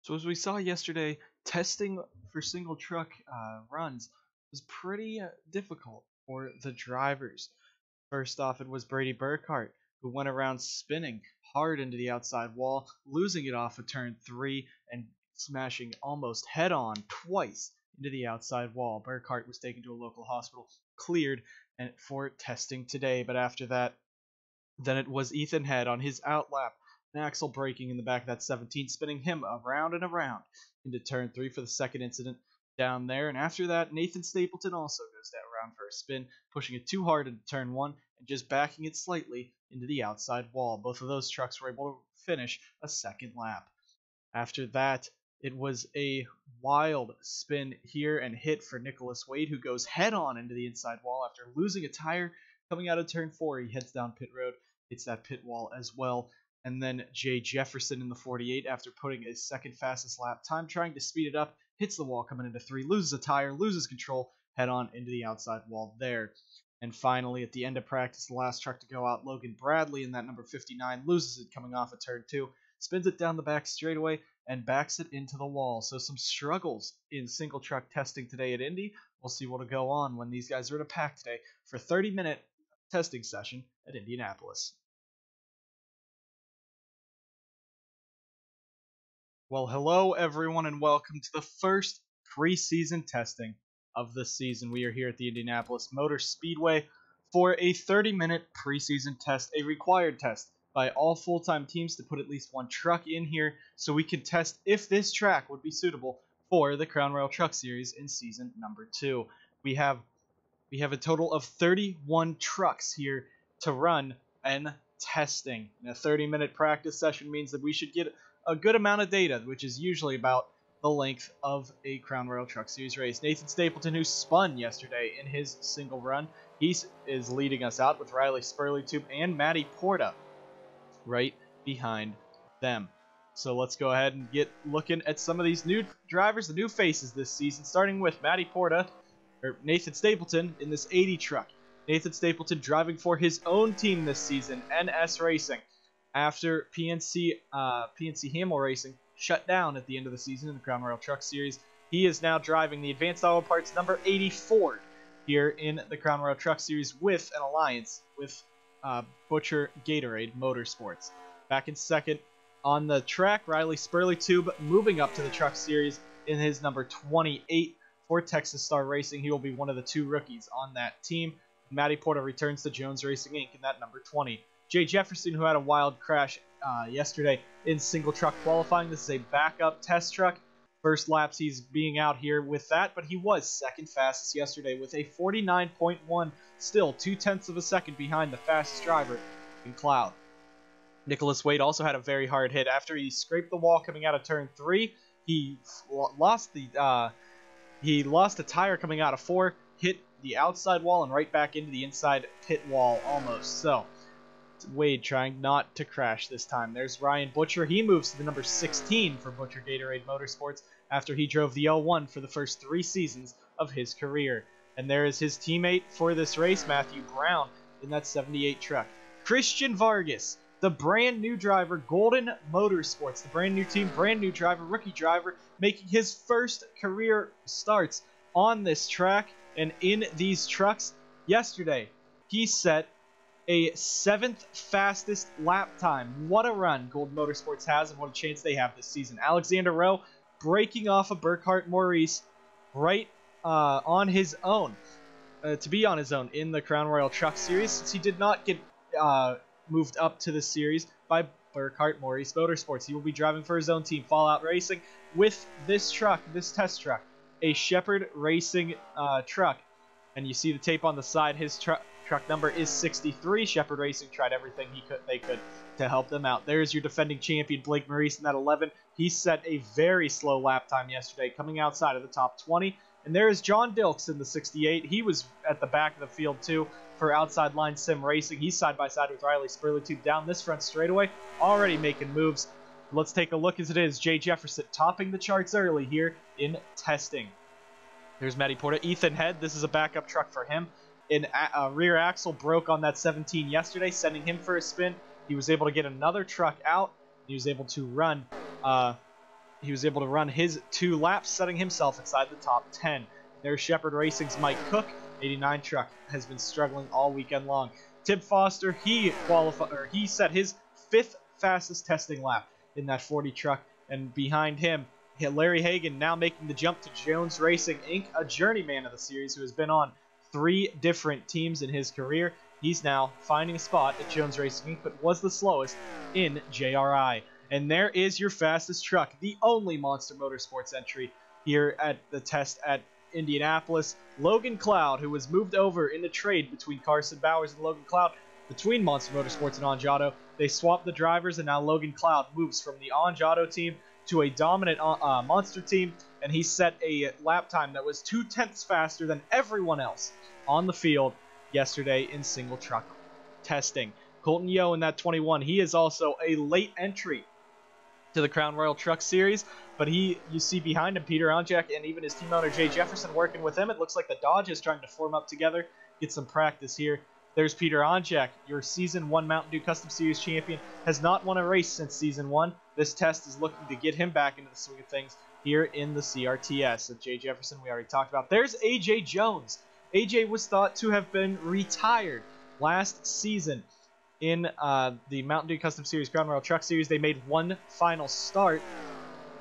So as we saw yesterday, testing for single truck runs was pretty difficult for the drivers. First off, it was Brady Burkhart who went around spinning hard into the outside wall, losing it off of turn 3 and smashing almost head-on twice into the outside wall. Burkhart was taken to a local hospital, cleared and for testing today, but after that, then it was Ethan Head on his outlap, an axle braking in the back of that 17, spinning him around and around into turn 3 for the second incident down there. And after that, Nathan Stapleton also goes that round for a spin, pushing it too hard into turn 1 and just backing it slightly into the outside wall. Both of those trucks were able to finish a second lap. After that, it was a wild spin here and hit for Nicholas Wade, who goes head-on into the inside wall after losing a tire coming out of turn 4. He heads down pit road, hits that pit wall as well. And then Jay Jefferson in the 48, after putting his second fastest lap time, trying to speed it up, hits the wall coming into 3, loses a tire, loses control, head-on into the outside wall there. And finally, at the end of practice, the last truck to go out, Logan Bradley in that number 59, loses it coming off of turn 2, spins it down the back straightaway, and backs it into the wall. So some struggles in single truck testing today at Indy. We'll see what'll go on when these guys are in a pack today for a 30-minute testing session at Indianapolis. Well, hello everyone, and welcome to the first preseason testing of the season. We are here at the Indianapolis Motor Speedway for a 30-minute preseason test, a required test by all full-time teams to put at least one truck in here so we can test if this track would be suitable for the Crown Royal Truck Series in season number 2. We have a total of 31 trucks here to run and testing. And a 30-minute practice session means that we should get a good amount of data, which is usually about the length of a Crown Royal Truck Series race. Nathan Stapleton, who spun yesterday in his single run, he is leading us out with Riley Spurley-Tube and Matty Porta right behind them. So let's go ahead and get looking at some of these new drivers, the new faces this season, starting with Matty Porta, or Nathan Stapleton, in this 80 truck. Nathan Stapleton driving for his own team this season, NS Racing, after PNC Hamill Racing shut down at the end of the season in the Crown Royal Truck Series. He is now driving the Advanced Auto Parts number 84 here in the Crown Royal Truck Series with an alliance with Butcher Gatorade Motorsports. Back in second on the track, Riley Spurley-Tube moving up to the Truck Series in his number 28 for Texas Star Racing. He will be one of the 2 rookies on that team. Matty Porta returns to Jones Racing Inc. in that number 20. Jay Jefferson, who had a wild crash yesterday in single truck qualifying. This is a backup test truck. First laps he's being out here with that, but he was second fastest yesterday with a 49.1, still 0.2 of a second behind the fastest driver in Cloud. Nicholas Wade also had a very hard hit. After he scraped the wall coming out of turn 3, he lost a tire coming out of 4, hit the outside wall and right back into the inside pit wall almost. So Wade trying not to crash this time. There's Ryan Butcher. He moves to the number 16 for Butcher Gatorade Motorsports after he drove the L1 for the first 3 seasons of his career. And there is his teammate for this race, Matthew Brown, in that 78 truck. Christian Vargas, the brand new driver, Golden Motorsports, the brand new team, brand new driver, rookie driver, making his first career starts on this track and in these trucks. Yesterday, he set a 7th fastest lap time. What a run Golden Motorsports has, and what a chance they have this season. Alexander Rowe breaking off of Burkhart Maurice right on his own, to be on his own in the Crown Royal Truck Series, since he did not get moved up to the series by Burkhart Maurice Motorsports. He will be driving for his own team, Fallout Racing, with this truck, this test truck, a Shepherd Racing truck. And you see the tape on the side. His truck number is 63. Shepherd Racing tried everything they could to help them out. There's your defending champion, Blake Maurice, in that 11. He set a very slow lap time yesterday, coming outside of the top 20. And there is John Dilks in the 68. He was at the back of the field, too, for Outside Line Sim Racing. He's side-by-side with Riley Spurley-Tube down this front straightaway, already making moves. Let's take a look as it is. Jay Jefferson topping the charts early here in testing. There's Matty Porta. Ethan Head, this is a backup truck for him. A rear axle broke on that 17 yesterday, sending him for a spin. He was able to get another truck out. He was able to run he was able to run his 2 laps, setting himself inside the top 10. There's Shepherd Racing's Mike Cook. 89 truck has been struggling all weekend long. Tim Foster, he set his 5th fastest testing lap in that 40 truck, and behind him, Larry Hagan now making the jump to Jones Racing Inc., a journeyman of the series who has been on 3 different teams in his career. He's now finding a spot at Jones Racing Inc., but was the slowest in JRI. And there is your fastest truck, the only Monster Motorsports entry here at the test at Indianapolis. Logan Cloud, who was moved over in a trade between Carson Bowers and Logan Cloud between Monster Motorsports and Angiato. They swapped the drivers, and now Logan Cloud moves from the Angiato team to a dominant Monster team, and he set a lap time that was 0.2 faster than everyone else on the field yesterday in single truck testing. Colton Yeo in that 21, he is also a late entry to the Crown Royal Truck Series, but you see behind him Peter Onjak and even his team owner Jay Jefferson working with him. It looks like the Dodge is trying to form up together, get some practice here. There's Peter Onjak, your Season 1 Mountain Dew Custom Series champion, has not won a race since Season 1. This test is looking to get him back into the swing of things here in the CRTS. So Jay Jefferson, we already talked about. There's AJ Jones. AJ was thought to have been retired last season in the Mountain Dew Custom Series Crown Royal Truck Series. They made one final start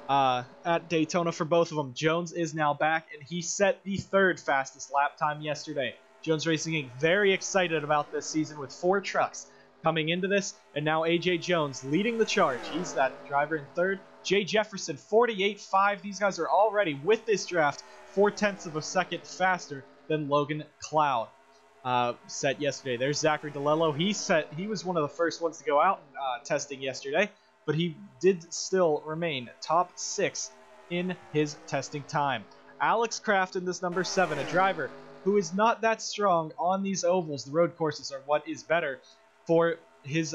at Daytona for both of them. Jones is now back, and he set the 3rd fastest lap time yesterday. Jones Racing Inc. very excited about this season with 4 trucks coming into this, and now AJ Jones leading the charge. He's that driver in 3rd. Jay Jefferson, 48.5. These guys are already, with this draft, 0.4 of a second faster than Logan Cloud set yesterday. There's Zachary DeLello. He was one of the first ones to go out and testing yesterday, but he did still remain top 6 in his testing time. Alex Kraft in this number 7, a driver who is not that strong on these ovals. The road courses are what is better for his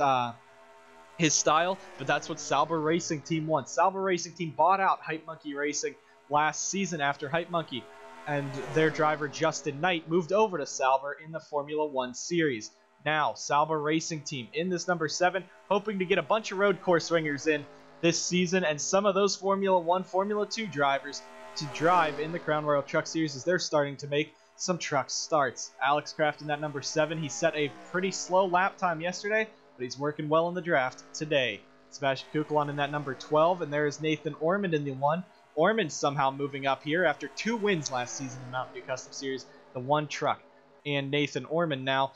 style, but that's what Sauber Racing Team wants. Sauber Racing Team bought out Hype Monkey Racing last season after Hype Monkey and their driver Justin Knight moved over to Sauber in the Formula 1 series. Now, Sauber Racing Team in this number 7, hoping to get a bunch of road course swingers in this season and some of those Formula 1, Formula 2 drivers to drive in the Crown Royal Truck Series as they're starting to make some truck starts. Alex Kraft in that number 7, he set a pretty slow lap time yesterday, but he's working well in the draft today. Sebastian Kukulon in that number 12, and there is Nathan Ormond in the 1. Ormond somehow moving up here after 2 wins last season in the Mountain Dew Custom Series. The 1 truck and Nathan Ormond now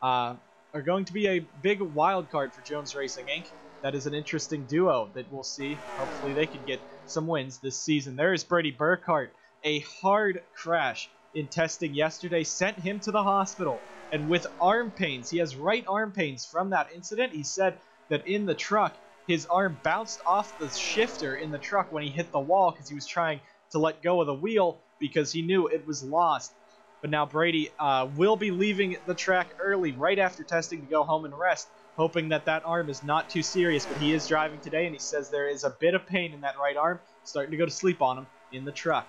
are going to be a big wild card for Jones Racing Inc. That is an interesting duo that we'll see. Hopefully they can get some wins this season. There is Brady Burkhart. A hard crash in testing yesterday sent him to the hospital, and with arm pains, he has right arm pains from that incident. He said that in the truck his arm bounced off the shifter in the truck when he hit the wall because he was trying to let go of the wheel because he knew it was lost. But now Brady will be leaving the track early right after testing to go home and rest, hoping that that arm is not too serious. But he is driving today, and he says there is a bit of pain in that right arm, starting to go to sleep on him in the truck.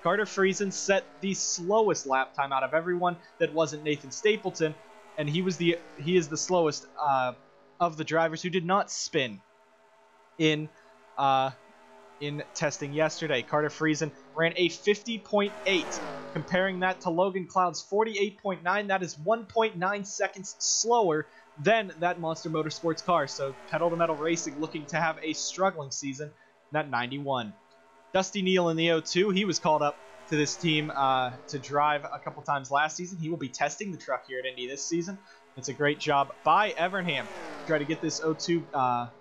Carter Friesen set the slowest lap time out of everyone that wasn't Nathan Stapleton, and he is the slowest of the drivers who did not spin in testing yesterday. Carter Friesen ran a 50.8. Comparing that to Logan Cloud's 48.9, that is 1.9 seconds slower than that Monster Motorsports car. So Pedal to Metal Racing looking to have a struggling season, that 91. Dusty Neal in the 02, he was called up to this team to drive a couple times last season. He will be testing the truck here at Indy this season. It's a great job by Evernham to try to get this 02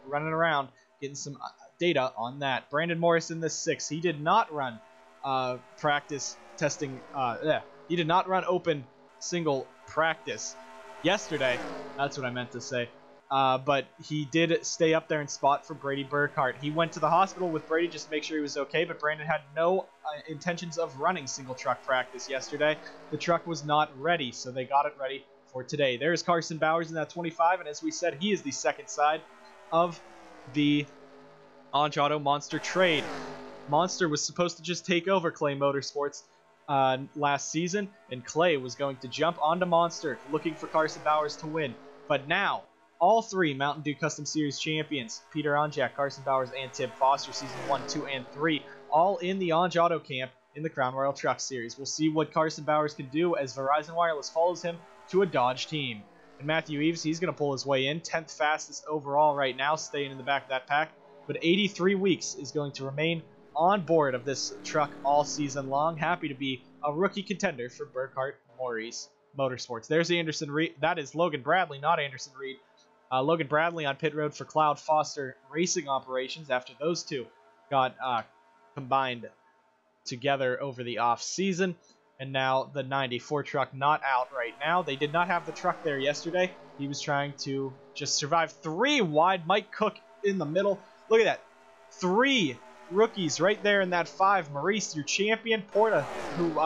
running around, getting some data on that. Brandon Morris in the 6, he did not run practice testing. He did not run open single practice yesterday. That's what I meant to say. But he did stay up there and spot for Brady Burkhart. He went to the hospital with Brady just to make sure he was okay, but Brandon had no intentions of running single truck practice yesterday. The truck was not ready, so they got it ready for today. There's Carson Bowers in that 25, and as we said, he is the second side of the Angiato Monster trade. Monster was supposed to just take over Clay Motorsports last season, and Clay was going to jump onto Monster looking for Carson Bowers to win. But now, all three Mountain Dew Custom Series champions, Peter Onjak, Carson Bowers, and Tim Foster, Season 1, 2, and 3, all in the Onj Auto Camp in the Crown Royal Truck Series. We'll see what Carson Bowers can do as Verizon Wireless follows him to a Dodge team. And Matthew Eaves, he's going to pull his way in, 10th fastest overall right now, staying in the back of that pack. But 83 weeks is going to remain on board of this truck all season long. Happy to be a rookie contender for Burkhart Maurice Motorsports. There's Anderson Reed. That is Logan Bradley, not Anderson Reed. Logan Bradley on pit road for Cloud Foster Racing Operations after those two got combined together over the off season. And now the 94 truck not out right now. They did not have the truck there yesterday. He was trying to just survive. 3 wide. Mike Cook in the middle. Look at that. 3 rookies right there in that 5. Maurice, your champion. Porta, who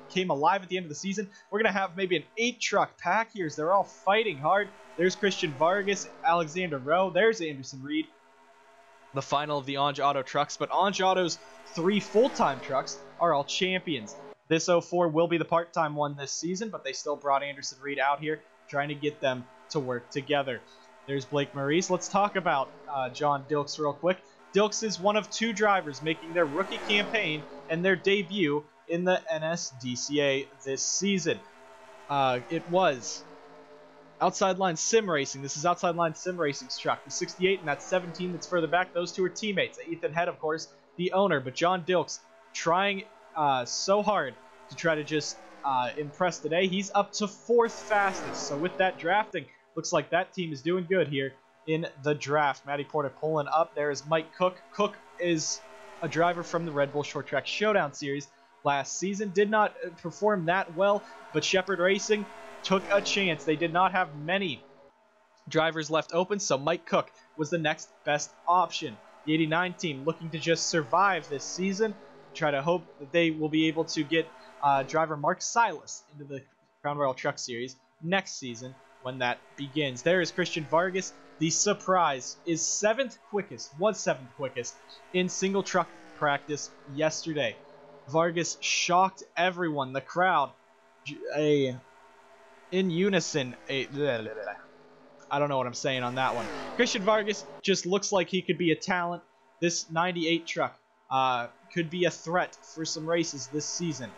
came alive at the end of the season. We're going to have maybe an 8-truck pack here as they're all fighting hard. There's Christian Vargas, Alexander Rowe. There's Anderson Reed. The final of the Onj Auto trucks. But Onj Auto's 3 full-time trucks are all champions. This 04 will be the part-time one this season, but they still brought Anderson Reed out here, trying to get them to work together. There's Blake Maurice. Let's talk about John Dilks real quick. Dilks is one of 2 drivers making their rookie campaign and their debut in the NSDCA this season. It was Outside Line Sim Racing. This is Outside Line Sim Racing's truck. The 68 and that 17 that's further back, those 2 are teammates. Ethan Head, of course, the owner, but John Dilks trying so hard to try to just impress today. He's up to 4th fastest. So with that drafting, looks like that team is doing good here in the draft. Matty Porter pulling up. There is Mike Cook. Cook is a driver from the Red Bull Short Track Showdown Series last season. Did not perform that well, but Shepherd Racing took a chance. They did not have many drivers left open, so Mike Cook was the next best option. The 89 team looking to just survive this season. Try to hope that they will be able to get driver Mark Silas into the Crown Royal Truck Series next season when that begins. There is Christian Vargas. The surprise is 7th quickest, was 7th quickest in single truck practice yesterday. Vargas shocked everyone. The crowd, in unison, I don't know what I'm saying on that one. Christian Vargas just looks like he could be a talent. This 98 truck could be a threat for some races this season.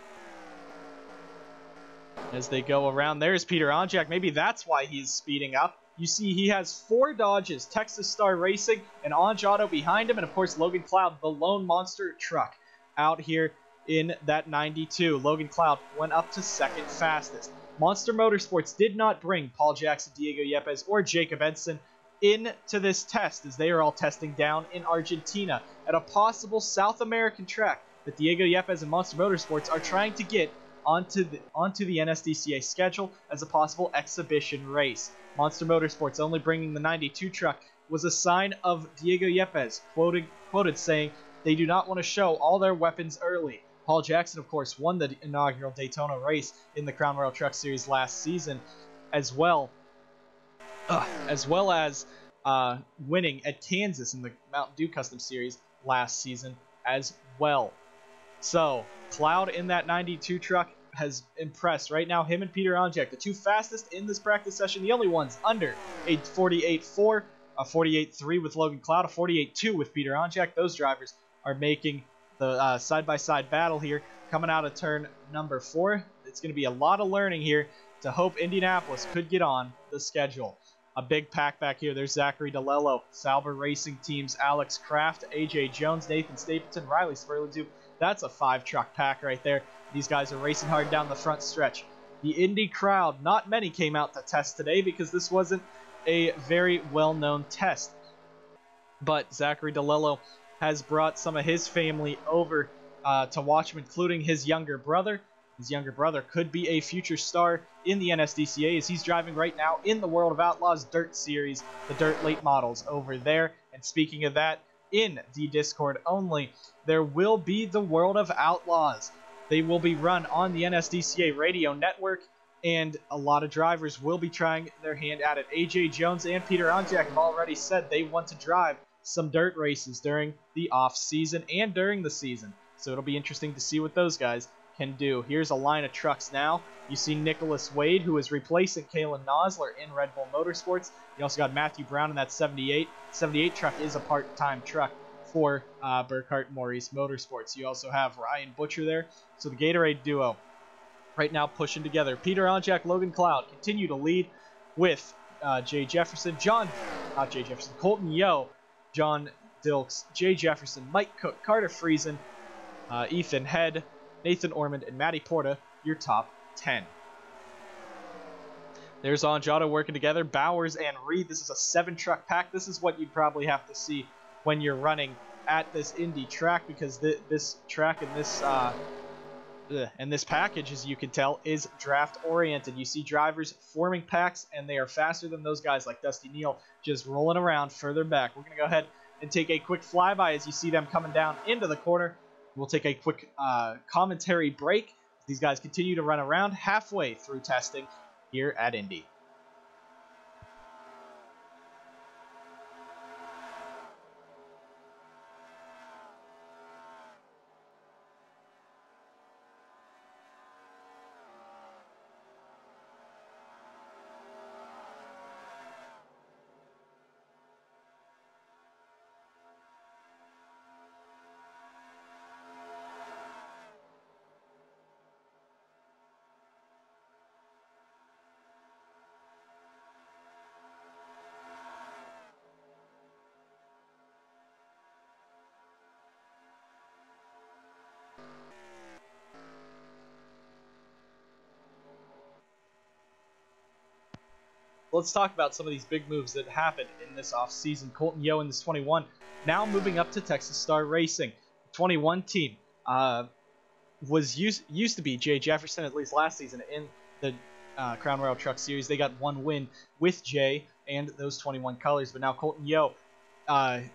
As they go around, there's Peter Onjak. Maybe that's why he's speeding up. You see he has 4 Dodges, Texas Star Racing, and Onj Auto behind him, and of course Logan Cloud, the lone monster truck, out here in that 92. Logan Cloud went up to 2nd fastest. Monster Motorsports did not bring Paul Jackson, Diego Yepes, or Jacob Edson into this test, as they are all testing down in Argentina at a possible South American track that Diego Yepes and Monster Motorsports are trying to get onto the NSDCA schedule as a possible exhibition race. Monster Motorsports only bringing the 92 truck was a sign of Diego Yepes, quoted saying they do not want to show all their weapons early. Paul Jackson, of course, won the inaugural Daytona race in the Crown Royal Truck Series last season, as well as winning at Kansas in the Mountain Dew Custom Series last season as well. So, Cloud in that 92 truck has impressed. Right now, him and Peter Onjak, the 2 fastest in this practice session, the only ones under a 48.4, a 48.3 with Logan Cloud, a 48.2 with Peter Onjak. Those drivers are making the side-by-side battle here. Coming out of turn number 4, it's going to be a lot of learning here to hope Indianapolis could get on the schedule. A big pack back here. There's Zachary DeLello, Sauber Racing Teams, Alex Kraft, AJ Jones, Nathan Stapleton, Riley Spurlew. That's a 5-truck pack right there. These guys are racing hard down the front stretch. The Indy crowd, not many came out to test today because this wasn't a very well-known test. But Zachary DeLello has brought some of his family over to watch him, including his younger brother. His younger brother could be a future star in the NSDCA as he's driving right now in the World of Outlaws Dirt Series, the Dirt Late Models over there. And speaking of that, in the Discord only, there will be the World of Outlaws. They will be run on the NSDCA radio network, and a lot of drivers will be trying their hand at it. AJ Jones and Peter Onjak have already said they want to drive some dirt races during the off season and during the season. So it'll be interesting to see what those guys can do. Here's a line of trucks now. You see Nicholas Wade, who is replacing Kalen Nosler in Red Bull Motorsports. You also got Matthew Brown in that 78. 78 truck is a part-time truck for Burkhart Maurice Motorsports. You also have Ryan Butcher there. So the Gatorade duo right now pushing together. Peter Onjak, Logan Cloud continue to lead with Jay Jefferson, Colton Yo, John Dilks, Jay Jefferson, Mike Cook, Carter Friesen, Ethan Head, Nathan Ormond, and Matty Porta, your top 10. There's Anjado working together, Bowers and Reed. This is a 7-truck pack. This is what you'd probably have to see when you're running at this Indy track, because this track and this package, as you can tell, is draft oriented. You see drivers forming packs, and they are faster than those guys like Dusty Neal just rolling around further back. We're going to go ahead and take a quick flyby as you see them coming down into the corner. We'll take a quick commentary break. These guys continue to run around halfway through testing here at Indy. Let's talk about some of these big moves that happened in this offseason. Colton Yo in this 21, now moving up to Texas Star Racing. 21 team was used to be Jay Jefferson, at least last season, in the Crown Royal Truck Series. They got one win with Jay and those 21 colors, but now Colton Yo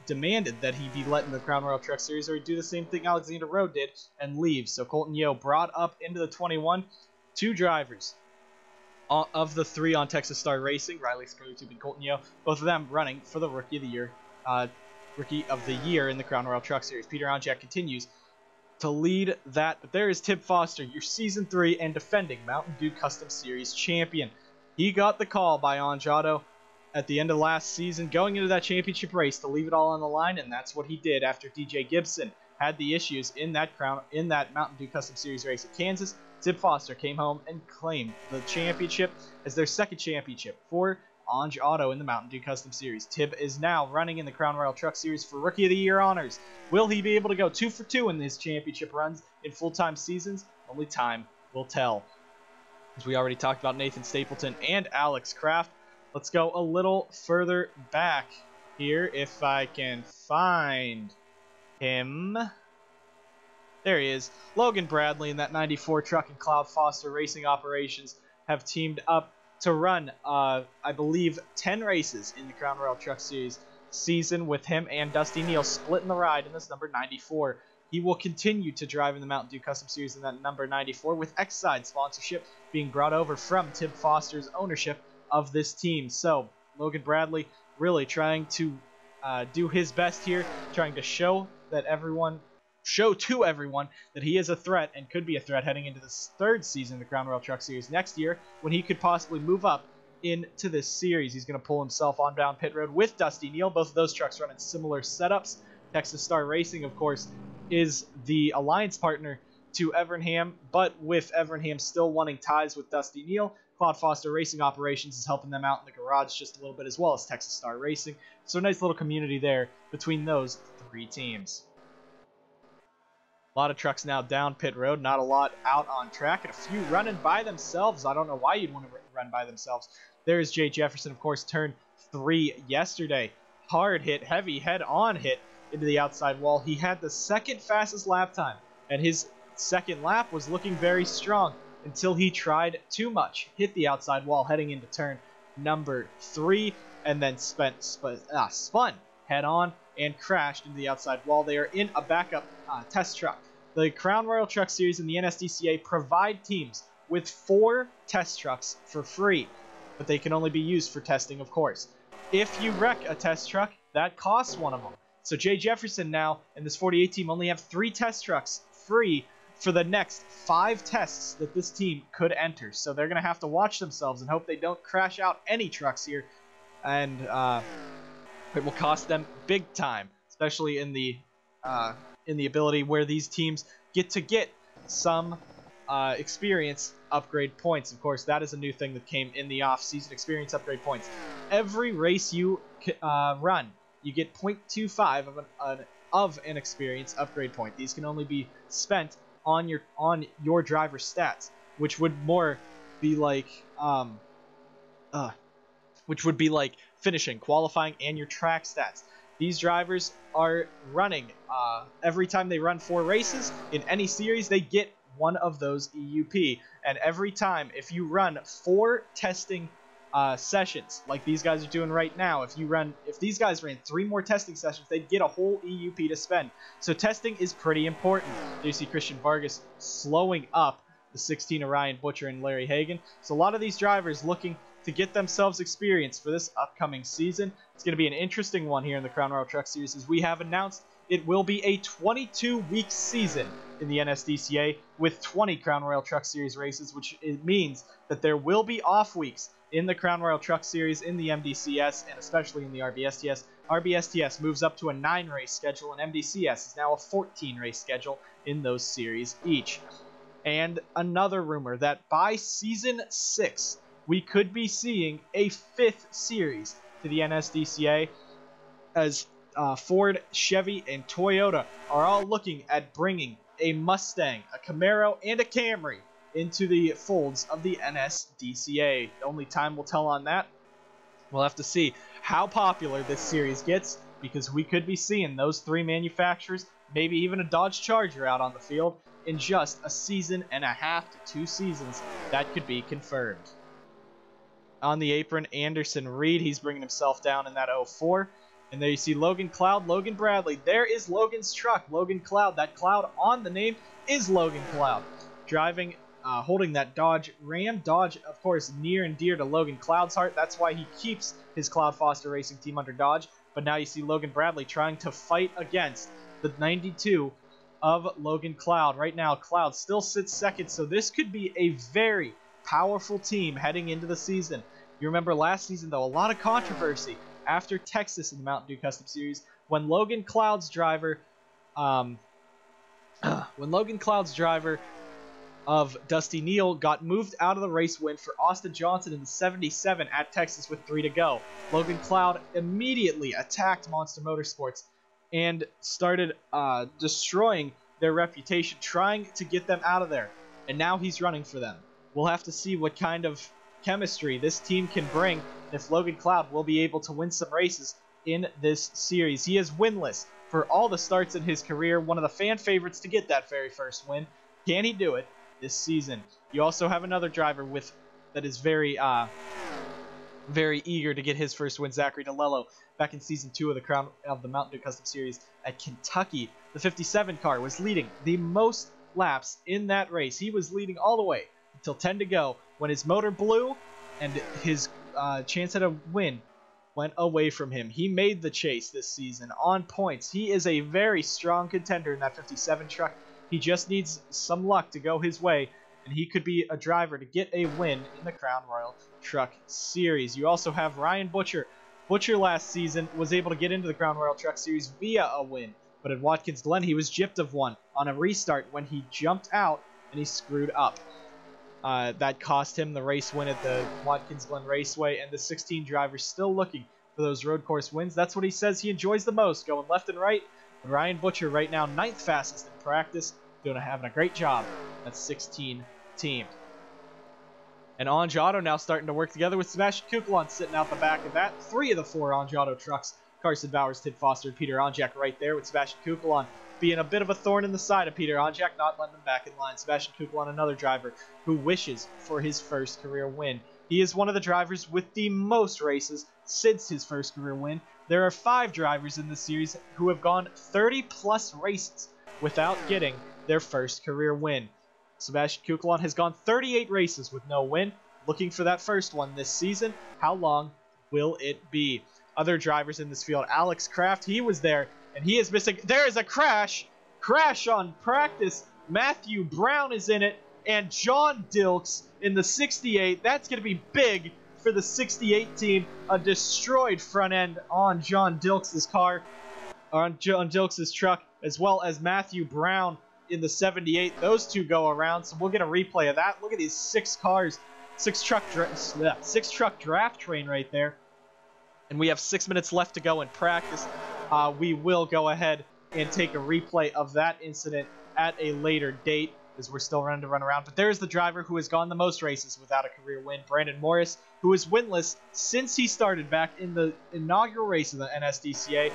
demanded that he be let in the Crown Royal Truck Series, or he'd do the same thing Alexander Rowe did and leave. So Colton Yo brought up into the 21 two drivers of the 3 on Texas Star Racing, Riley Scurley and Colton Yo, both of them running for the Rookie of the Year in the Crown Royal Truck Series. Peter Onjak continues to lead that, but there is Tib Foster, your Season 3 and defending Mountain Dew Custom Series champion. He got the call by Anjado at the end of last season, going into that championship race to leave it all on the line, and that's what he did after DJ Gibson had the issues in that Mountain Dew Custom Series race at Kansas. Tib Foster came home and claimed the championship as their second championship for Anj Auto in the Mountain Dew Custom Series. Tib is now running in the Crown Royal Truck Series for Rookie of the Year honors. Will he be able to go 2 for 2 in his championship runs in full-time seasons? Only time will tell. As we already talked about Nathan Stapleton and Alex Kraft, let's go a little further back here if I can find him. There he is. Logan Bradley and that 94 truck and Cloud Foster Racing Operations have teamed up to run, I believe, 10 races in the Crown Royal Truck Series season, with him and Dusty Neal splitting the ride in this number 94. He will continue to drive in the Mountain Dew Custom Series in that number 94, with X-Side sponsorship being brought over from Tib Foster's ownership of this team. So Logan Bradley really trying to do his best here, trying to show to everyone that he is a threat and could be a threat heading into this 3rd season of the Crown Royal Truck Series next year, when he could possibly move up into this series. He's going to pull himself on down pit road with Dusty Neal. Both of those trucks run in similar setups. Texas Star Racing, of course, is the alliance partner to Evernham, but with Evernham still wanting ties with Dusty Neal, Cloud Foster Racing Operations is helping them out in the garage just a little bit, as well as Texas Star Racing. So a nice little community there between those 3 teams. A lot of trucks now down pit road, not a lot out on track, and a few running by themselves. I don't know why you'd want to run by themselves. There's Jay Jefferson, of course, turned 3 yesterday. Hard hit, heavy head-on hit into the outside wall. He had the 2nd fastest lap time, and his 2nd lap was looking very strong until he tried too much. Hit the outside wall heading into turn number 3, and then spun head-on and crashed into the outside wall. They are in a backup test truck. The Crown Royal Truck Series and the NSDCA provide teams with 4 test trucks for free, but they can only be used for testing, of course. If you wreck a test truck, that costs one of them. So Jay Jefferson now and this 48 team only have 3 test trucks free for the next 5 tests that this team could enter. So they're going to have to watch themselves and hope they don't crash out any trucks here. And it will cost them big time, especially in the ability where these teams get some experience upgrade points. Of course, that is a new thing that came in the off-season, experience upgrade points. Every race you run, you get 0.25 of an experience upgrade point. These can only be spent on your driver's stats, which would more be like finishing, qualifying, and your track stats. These drivers are running every time they run 4 races in any series, they get one of those EUP. And every time, if you run 4 testing sessions like these guys are doing right now, if these guys ran 3 more testing sessions, they'd get a whole EUP to spend. So testing is pretty important. There you see Christian Vargas slowing up the 16 of Ryan Butcher and Larry Hagan. So a lot of these drivers looking to get themselves experience for this upcoming season. It's going to be an interesting one here in the Crown Royal Truck Series, as we have announced it will be a 22-week season in the NSDCA with 20 Crown Royal Truck Series races, which it means that there will be off weeks in the Crown Royal Truck Series, in the MDCS, and especially in the RBSTS. RBSTS moves up to a 9-race schedule, and MDCS is now a 14-race schedule in those series each. And another rumor that by Season 6, we could be seeing a 5th series to the NSDCA, as Ford, Chevy, and Toyota are all looking at bringing a Mustang, a Camaro, and a Camry into the folds of the NSDCA. Only time will tell on that. We'll have to see how popular this series gets, because we could be seeing those 3 manufacturers, maybe even a Dodge Charger out on the field in just a season and a half to 2 seasons. That could be confirmed. On the apron, Anderson Reed, he's bringing himself down in that 04. And there you see Logan Cloud, Logan Bradley. There is Logan's truck, Logan Cloud. That cloud on the name is Logan Cloud. Driving, holding that Dodge Ram. Dodge, of course, near and dear to Logan Cloud's heart. That's why he keeps his Cloud Foster Racing team under Dodge. But now you see Logan Bradley trying to fight against the 92 of Logan Cloud. Right now, Cloud still sits second, so this could be a very powerful team heading into the season. You remember last season, though, a lot of controversy after Texas in the Mountain Dew Custom Series, when Logan Cloud's driver of Dusty Neal got moved out of the race win for Austin Johnson in the 77 at Texas with 3 to go. Logan Cloud immediately attacked Monster Motorsports and started destroying their reputation, trying to get them out of there. And now he's running for them. We'll have to see what kind of chemistry this team can bring, and if Logan Cloud will be able to win some races in this series. He is winless for all the starts in his career, one of the fan favorites to get that very first win. Can he do it this season? You also have another driver that is very eager to get his first win, Zachary DeLello, back in Season 2 of the Mountain Dew Custom Series at Kentucky. The 57 car was leading the most laps in that race. He was leading all the way until 10 to go, when his motor blew and his chance at a win went away from him. He made the chase this season on points. He is a very strong contender in that 57 truck. He just needs some luck to go his way, and he could be a driver to get a win in the Crown Royal Truck Series. You also have Ryan Butcher. Butcher last season was able to get into the Crown Royal Truck Series via a win, but at Watkins Glen he was gypped of one on a restart when he jumped out and he screwed up. That cost him the race win at the Watkins Glen Raceway, and the 16 driver's still looking for those road course wins. That's what he says he enjoys the most, going left and right. And Ryan Butcher right now 9th fastest in practice, having a great job. That's 16 team. And Ange Auto now starting to work together with Sebastian Kukulon sitting out the back of that. 3 of the 4 Ange Auto trucks. Carson Bowers, Tid Foster, and Peter Onjak right there, with Sebastian Kukulon being a bit of a thorn in the side of Peter Onjak, not letting him back in line. Sebastian Kukulon, another driver who wishes for his first career win. He is one of the drivers with the most races since his first career win. There are 5 drivers in this series who have gone 30-plus races without getting their first career win. Sebastian Kukulon has gone 38 races with no win, looking for that first one this season. How long will it be? Other drivers in this field, Alex Kraft, he was there, and he is missing. There is a crash on practice Matthew Brown is in it, and John Dilks in the 68. That's going to be big for the 68 team. A destroyed front end on John Dilks' car, on John Dilks' truck, as well as Matthew Brown in the 78. Those two go around, so we'll get a replay of that. Look at these 6 cars, 6 truck draft train right there. And we have 6 minutes left to go in practice. We will go ahead and take a replay of that incident at a later date, as we're still running to run around. But there's the driver who has gone the most races without a career win, Brandon Morris, who is winless since he started back in the inaugural race of the NSDCA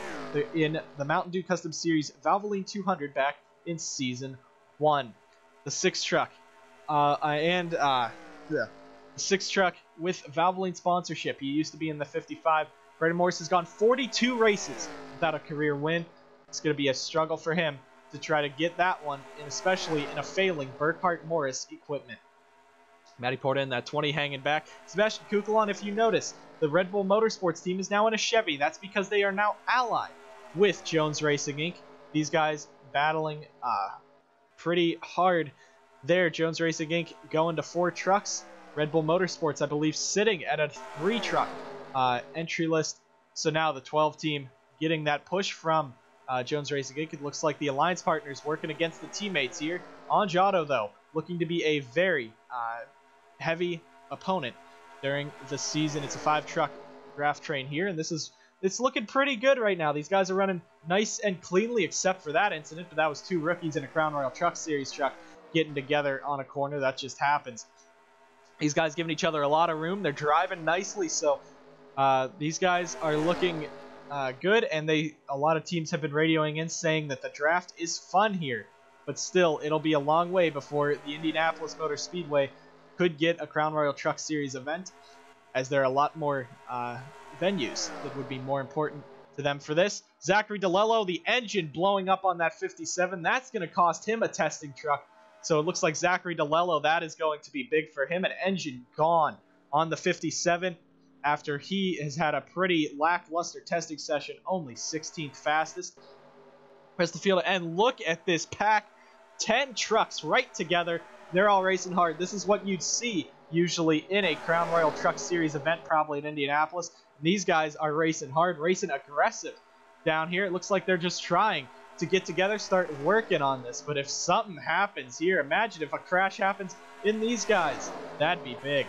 in the Mountain Dew Custom Series Valvoline 200 back in Season 1. The 6 truck, the 6 truck with Valvoline sponsorship. He used to be in the 55. Brandon Morris has gone 42 races without a career win. It's going to be a struggle for him to try to get that one, and especially in a failing Burkhart Morris equipment. Matty Porta in that 20 hanging back. Sebastian Kukulon, if you notice, the Red Bull Motorsports team is now in a Chevy. That's because they are now allied with Jones Racing Inc. These guys battling pretty hard there. Jones Racing Inc. going to 4 trucks. Red Bull Motorsports, I believe, sitting at a 3-truck entry list. So now the 12 team getting that push from Jones Racing Inc. It looks like the alliance partners working against the teammates here. Angiato, though, looking to be a very heavy opponent during the season. It's a 5-truck draft train here, and it's looking pretty good right now. These guys are running nice and cleanly, except for that incident, but that was 2 rookies in a Crown Royal Truck Series truck getting together on a corner. That just happens. These guys giving each other a lot of room. They're driving nicely, so these guys are looking good, and a lot of teams have been radioing in saying that the draft is fun here, but still, it'll be a long way before the Indianapolis Motor Speedway could get a Crown Royal Truck Series event, as there are a lot more venues that would be more important to them for this. Zachary DeLello, the engine blowing up on that 57, that's going to cost him a testing truck. So it looks like Zachary DeLello, that is going to be big for him. An engine gone on the 57 after he has had a pretty lackluster testing session, only 16th fastest. Press the field, and look at this pack. 10 trucks right together. They're all racing hard. This is what you'd see usually in a Crown Royal Truck Series event, probably in Indianapolis. And these guys are racing hard, racing aggressive down here. It looks like they're just trying to get together, start working on this. But if something happens here, imagine if a crash happens in these guys. That'd be big.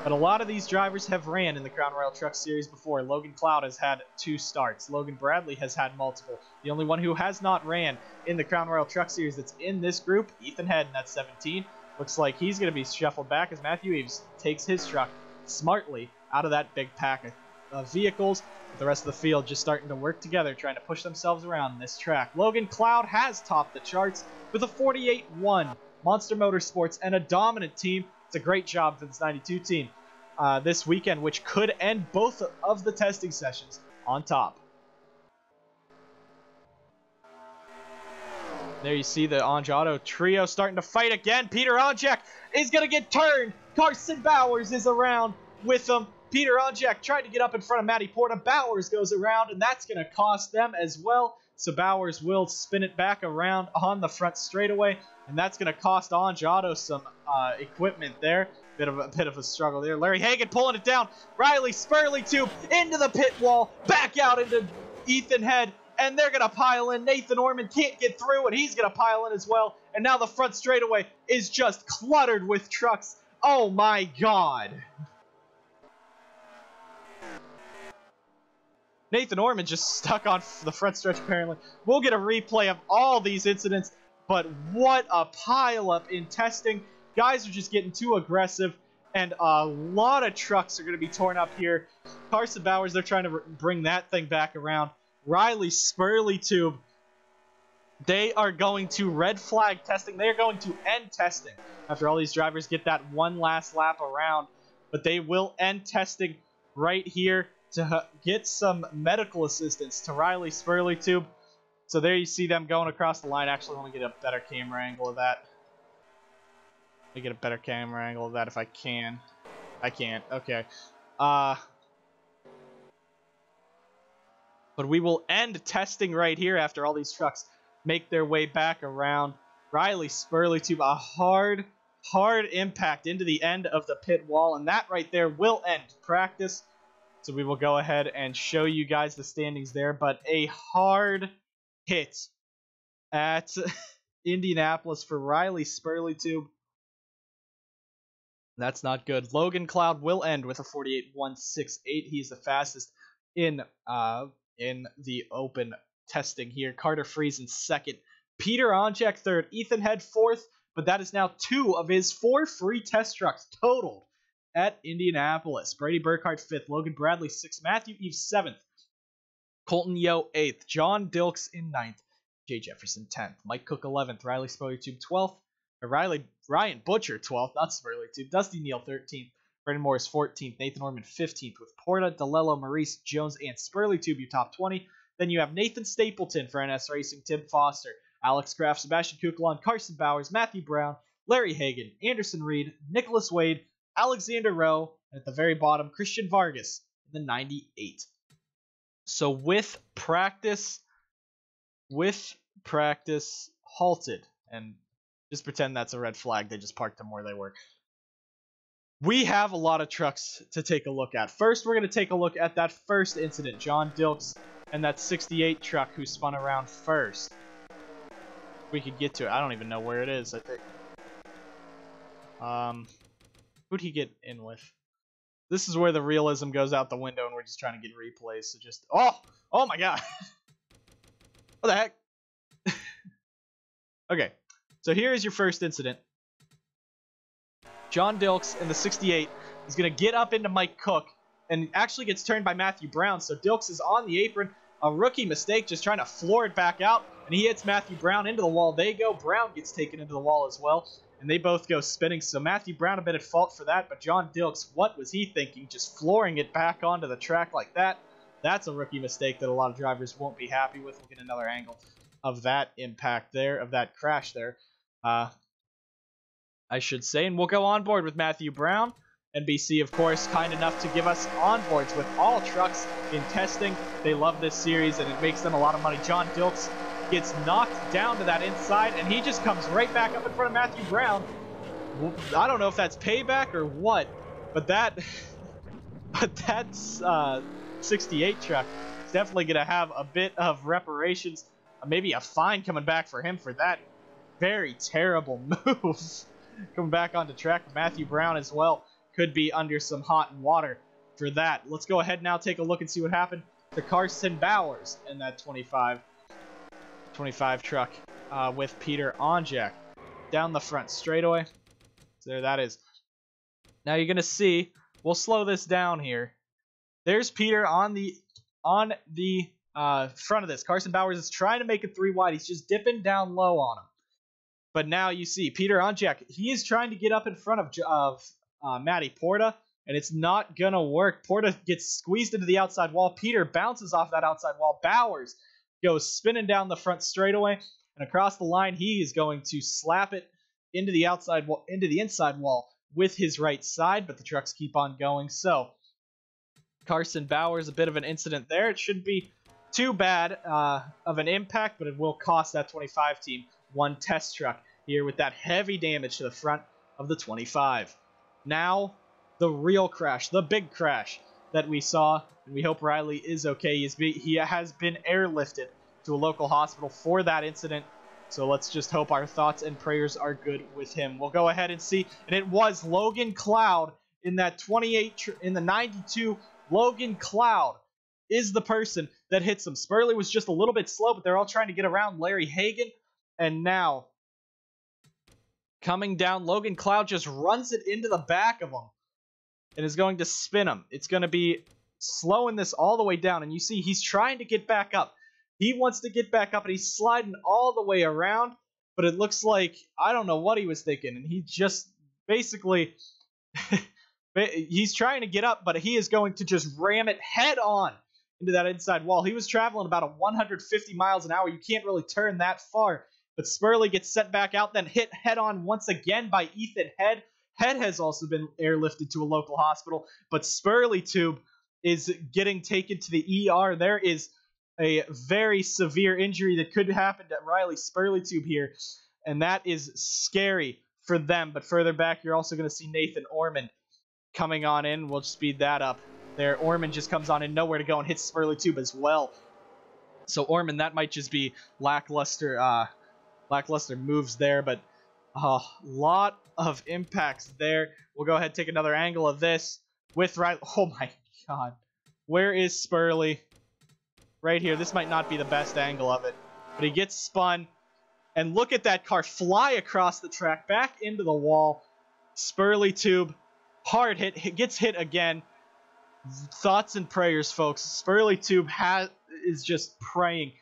But a lot of these drivers have ran in the Crown Royal Truck Series before. Logan Cloud has had 2 starts. Logan Bradley has had multiple. The only one who has not ran in the Crown Royal Truck Series that's in this group, Ethan Head, and that's 17. Looks like he's going to be shuffled back as Matthew Eves takes his truck smartly out of that big pack of vehicles. The rest of the field just starting to work together, trying to push themselves around this track. Logan Cloud has topped the charts with a 48-1. Monster Motorsports and a dominant team. It's a great job for this 92 team this weekend, which could end both of the testing sessions on top. There you see the Angiato trio starting to fight again. Peter Onjek is going to get turned. Carson Bowers is around with him. Peter Onjek tried to get up in front of Matty Porta. Bowers goes around, and that's going to cost them as well. So Bowers will spin it back around on the front straightaway, and that's going to cost Angiato some equipment there. Bit of a struggle there. Larry Hagan pulling it down. Riley Spurley tube into the pit wall, back out into Ethan Head, and they're going to pile in. Nathan Orman can't get through, and he's going to pile in as well. And now the front straightaway is just cluttered with trucks. Oh my God. Nathan Orman just stuck on the front stretch apparently. We'll get a replay of all these incidents, but what a pileup in testing. Guys are just getting too aggressive, and a lot of trucks are going to be torn up here. Carson Bowers, they're trying to bring that thing back around. Riley Spurley tube, they are going to red flag testing. They are going to end testing after all these drivers get that one last lap around. But they will end testing right here to get some medical assistance to Riley Spurley tube. So there you see them going across the line. Actually, let me get a better camera angle of that. Let me get a better camera angle of that if I can. I can't. Okay. But we will end testing right here after all these trucks make their way back around. Riley Spurley-Tube, a hard impact into the end of the pit wall, and that right there will end practice. So we will go ahead and show you guys the standings there, but a hard hit at Indianapolis for Riley Spurley-Tube. That's not good. Logan Cloud will end with a 48.168. He's the fastest in the open testing here. Carter Friesen second. Peter Onjak third. Ethan Head fourth, but that is now 2 of his 4 free test trucks totaled at Indianapolis. Brady Burkhardt fifth. Logan Bradley sixth. Matthew Eve seventh. Colton Yo eighth. John Dilks in ninth. Jay Jefferson 10th. Mike Cook 11th. Riley Spurley-Tube 12th. Ryan Butcher 12th. Not Spurley-Tube. Dusty Neal 13th. Brendan Morris 14th. Nathan Orman 15th. With Porta, DeLello, Maurice, Jones, and Spurley-Tube, your top 20. Then you have Nathan Stapleton for NS Racing, Tim Foster, Alex Kraft, Sebastian Kukulon, Carson Bowers, Matthew Brown, Larry Hagan, Anderson Reed, Nicholas Wade, Alexander Rowe, and at the very bottom, Christian Vargas in the 98. So with practice halted, and just pretend that's a red flag, they just parked them where they were. We have a lot of trucks to take a look at. First, we're going to take a look at that first incident, John Dilks and that 68 truck who spun around first. We could get to it. I don't even know where it is, I think. Who'd he get in with? This is where the realism goes out the window and we're just trying to get replays. So just, oh my god. What the heck? Okay, so here is your first incident. John Dilks in the 68 is going to get up into Mike Cook and actually gets turned by Matthew Brown. So Dilks is on the apron. A rookie mistake, just trying to floor it back out. And he hits Matthew Brown into the wall. They go. Brown gets taken into the wall as well. And they both go spinning. So Matthew Brown a bit at fault for that. But John Dilks, what was he thinking? Just flooring it back onto the track like that. That's a rookie mistake that a lot of drivers won't be happy with. We'll get another angle of that impact there, of that crash there. I should say, and we'll go on board with Matthew Brown. NBC, of course, kind enough to give us onboards with all trucks in testing. They love this series, and it makes them a lot of money. John Dilks gets knocked down to that inside, and he just comes right back up in front of Matthew Brown. I don't know if that's payback or what, but that's 68 truck is definitely going to have a bit of reparations, maybe a fine coming back for him for that very terrible move. Coming back onto track, Matthew Brown as well could be under some hot water for that. Let's go ahead now, take a look and see what happened to Carson Bowers in that 25 truck with Peter Onjak down the front straightaway. So there that is. Now you're gonna see, we'll slow this down here. There's Peter on the front of this. Carson Bowers is trying to make it 3 wide. He's just dipping down low on him. But now you see Peter Onjak. He is trying to get up in front of Matty Porta, and it's not going to work. Porta gets squeezed into the outside wall. Peter bounces off that outside wall. Bowers goes spinning down the front straightaway, and across the line, he is going to slap it into the outside wall, into the inside wall with his right side, but the trucks keep on going. So Carson Bowers, a bit of an incident there. It shouldn't be too bad of an impact, but it will cost that 25 team 1 test truck here with that heavy damage to the front of the 25. Now, the real crash, the big crash that we saw, and we hope Riley is okay. He has been airlifted to a local hospital for that incident, so let's just hope our thoughts and prayers are good with him. We'll go ahead and see, and it was Logan Cloud in that 28, in the 92. Logan Cloud is the person that hits him. Spurley was just a little bit slow, but they're all trying to get around Larry Hagan. And now, coming down, Logan Cloud just runs it into the back of him and is going to spin him. It's going to be slowing this all the way down. And you see, he's trying to get back up. He wants to get back up, and he's sliding all the way around. But it looks like, I don't know what he was thinking. And he just basically, he's trying to get up, but he is going to just ram it head on into that inside wall. He was traveling about 150 miles an hour. You can't really turn that far. But Spurley gets sent back out, then hit head-on once again by Ethan Head. Head has also been airlifted to a local hospital, but Spurley-Tube is getting taken to the ER. There is a very severe injury that could happen to Riley Spurley-Tube here. and that is scary for them. But further back, you're also going to see Nathan Ormond coming on in. We'll speed that up there. Ormond just comes on in, nowhere to go, and hits Spurley Tube as well. So Ormond, that might just be lackluster moves there, but a lot of impacts there. We'll go ahead and take another angle of this with Riley. Oh my god. Where is Spurley? Right here. This might not be the best angle of it, but he gets spun. And look at that car fly across the track, back into the wall. Spurley Tube, hard hit, gets hit again. Thoughts and prayers, folks. Spurley Tube is just praying.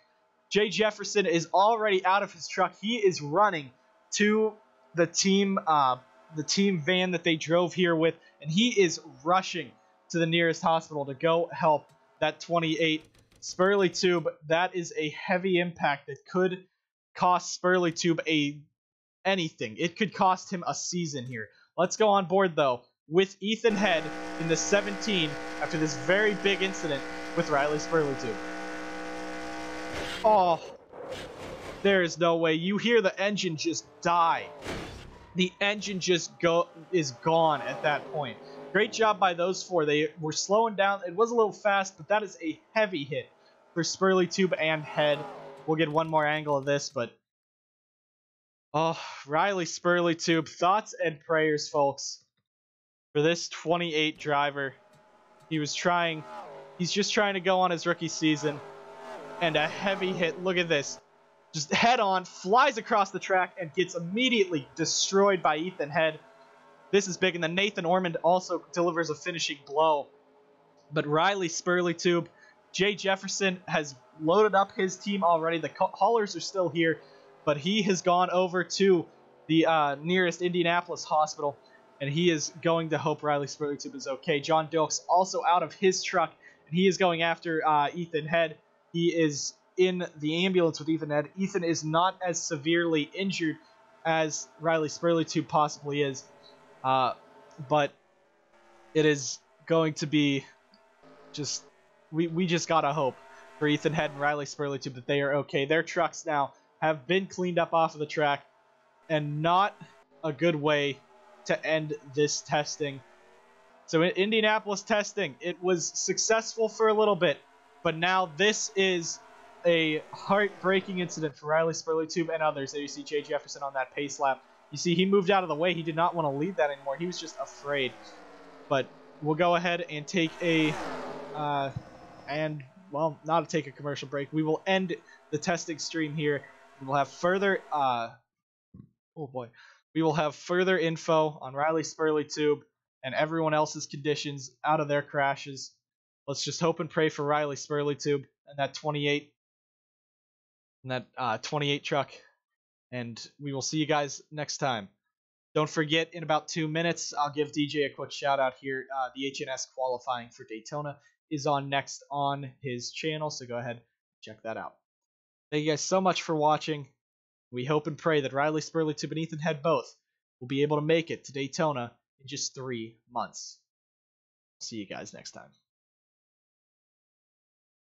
Jay Jefferson is already out of his truck. He is running to the team van that they drove here with, and he is rushing to the nearest hospital to go help that 28 Spurley Tube. That is a heavy impact that could cost Spurley Tube anything. It could cost him a season here. Let's go on board, though, with Ethan Head in the 17 after this very big incident with Riley Spurley Tube. Oh, there is no way. You hear the engine just die. The engine just is gone at that point. Great job by those four. They were slowing down. It was a little fast, but that is a heavy hit for Spurley Tube and Head. We'll get one more angle of this, but oh, Riley Spurley Tube. Thoughts and prayers, folks, for this 28 driver. He's just trying to go on his rookie season. And a heavy hit. Look at this. Just head on, flies across the track, and gets immediately destroyed by Ethan Head. This is big, and then Nathan Ormond also delivers a finishing blow. But Riley Spurley Tube, Jay Jefferson has loaded up his team already. The haulers are still here, but he has gone over to the nearest Indianapolis hospital, and he is going to hope Riley Spurley Tube is okay. John Dilks also out of his truck, and he is going after Ethan Head. He is in the ambulance with Ethan Head. Ethan is not as severely injured as Riley Spurley Tube possibly is, but it is going to be just we just gotta hope for Ethan Head and Riley Spurley Tube that they are okay. Their trucks now have been cleaned up off of the track, and not a good way to end this testing. So in Indianapolis testing, it was successful for a little bit, but now this is a heartbreaking incident for Riley Spurley Tube and others. There you see Jay Jefferson on that pace lap. You see he moved out of the way. He did not want to lead that anymore. He was just afraid. But we'll go ahead and take a not take a commercial break. We will end the testing stream here. We will have further we will have further info on Riley Spurley Tube and everyone else's conditions out of their crashes. Let's just hope and pray for Riley Spurley Tube and that 28 truck, and we will see you guys next time. Don't forget, in about 2 minutes, I'll give DJ a quick shout out here. The HNS qualifying for Daytona is on next on his channel, so go ahead and check that out. Thank you guys so much for watching. We hope and pray that Riley Spurley Tube and Ethan Head both will be able to make it to Daytona in just 3 months. See you guys next time.